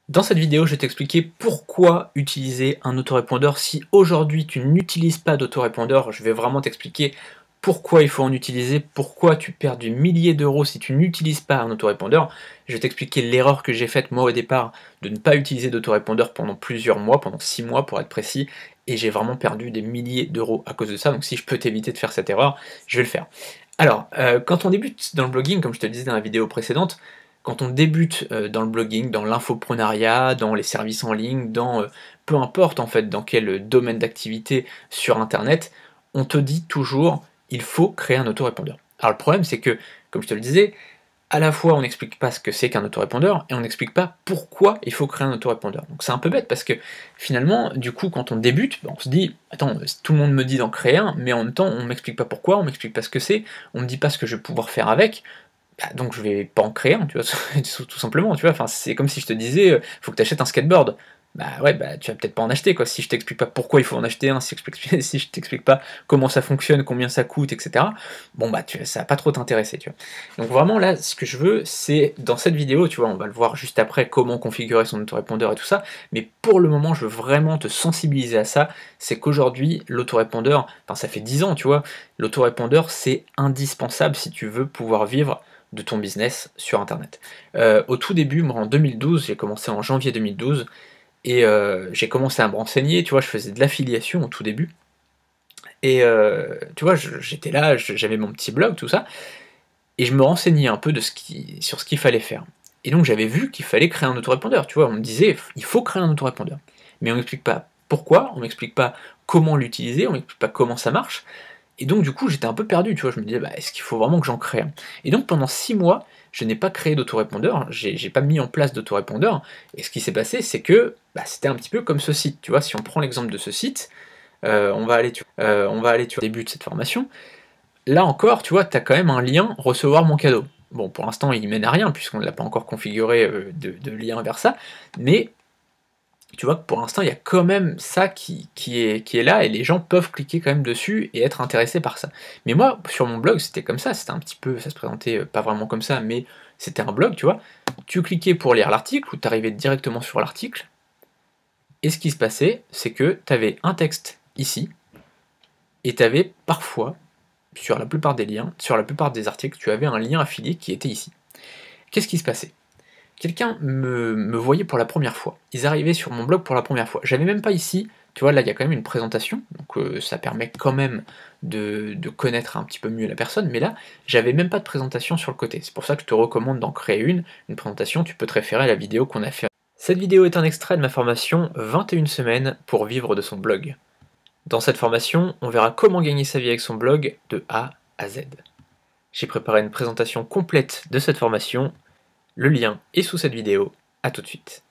Dans cette vidéo, je vais t'expliquer pourquoi utiliser un autorépondeur. Si aujourd'hui tu n'utilises pas d'autorépondeur, je vais vraiment t'expliquer pourquoi il faut en utiliser, pourquoi tu perds des milliers d'euros si tu n'utilises pas un autorépondeur. Je vais t'expliquer l'erreur que j'ai faite moi au départ de ne pas utiliser d'autorépondeur pendant plusieurs mois, pendant 6 mois pour être précis, et j'ai vraiment perdu des milliers d'euros à cause de ça. Donc si je peux t'éviter de faire cette erreur, je vais le faire. Alors, quand on débute dans le blogging, comme je te le disais dans la vidéo précédente, quand on débute dans le blogging, dans l'infoprenariat, dans les services en ligne, dans peu importe en fait dans quel domaine d'activité sur internet, on te dit toujours il faut créer un autorépondeur. Alors le problème c'est que, comme je te le disais, à la fois on n'explique pas ce que c'est qu'un autorépondeur et on n'explique pas pourquoi il faut créer un autorépondeur. Donc c'est un peu bête parce que finalement, du coup, quand on débute, on se dit attends, tout le monde me dit d'en créer un, mais en même temps on m'explique pas pourquoi, on m'explique pas ce que c'est, on me dit pas ce que je vais pouvoir faire avec. Bah, donc je vais pas en créer un, tu vois, tout simplement, tu vois. Enfin, c'est comme si je te disais, faut que tu achètes un skateboard. Bah ouais, bah tu vas peut-être pas en acheter, quoi. Si je t'explique pas pourquoi il faut en acheter un, si si je t'explique pas comment ça fonctionne, combien ça coûte, etc. Bon bah ça va pas trop t'intéresser, tu vois. Donc vraiment là, ce que je veux, c'est dans cette vidéo, tu vois, on va le voir juste après comment configurer son autorépondeur et tout ça. Mais pour le moment, je veux vraiment te sensibiliser à ça. C'est qu'aujourd'hui, l'autorépondeur, enfin ça fait 10 ans, tu vois, l'autorépondeur c'est indispensable si tu veux pouvoir vivre de ton business sur internet. Au tout début, moi en 2012, j'ai commencé en janvier 2012, et j'ai commencé à me renseigner, tu vois, je faisais de l'affiliation au tout début, et tu vois, j'étais là, j'avais mon petit blog, tout ça, et je me renseignais un peu sur ce qu'il fallait faire. Et donc j'avais vu qu'il fallait créer un autorépondeur, tu vois, on me disait, il faut créer un autorépondeur. Mais on m'explique pas pourquoi, on m'explique pas comment l'utiliser, on m'explique pas comment ça marche, et donc du coup j'étais un peu perdu, tu vois, je me disais, bah, est-ce qu'il faut vraiment que j'en crée un? Et donc pendant 6 mois, je n'ai pas créé d'autorépondeur, j'ai pas mis en place d'autorépondeur, et ce qui s'est passé, c'est que bah, c'était un petit peu comme ce site, tu vois, si on prend l'exemple de ce site, on va aller sur le début de cette formation, là encore, tu vois, tu as quand même un lien recevoir mon cadeau. Bon, pour l'instant, il mène à rien, puisqu'on ne l'a pas encore configuré de lien vers ça, mais tu vois que pour l'instant, il y a quand même ça qui est là, et les gens peuvent cliquer quand même dessus et être intéressés par ça. Mais moi, sur mon blog, c'était comme ça, un petit peu, ça se présentait pas vraiment comme ça, mais c'était un blog, tu vois. Tu cliquais pour lire l'article, ou tu arrivais directement sur l'article, et ce qui se passait, c'est que tu avais un texte ici, et tu avais parfois, sur la plupart des liens, sur la plupart des articles, tu avais un lien affilié qui était ici. Qu'est-ce qui se passait? Quelqu'un me voyait pour la première fois. Ils arrivaient sur mon blog pour la première fois. J'avais même pas ici, tu vois, là il y a quand même une présentation, donc ça permet quand même de connaître un petit peu mieux la personne, mais là, j'avais même pas de présentation sur le côté. C'est pour ça que je te recommande d'en créer une présentation, tu peux te référer à la vidéo qu'on a fait. Cette vidéo est un extrait de ma formation 21 semaines pour vivre de son blog. Dans cette formation, on verra comment gagner sa vie avec son blog de A à Z. J'ai préparé une présentation complète de cette formation. Le lien est sous cette vidéo. À tout de suite.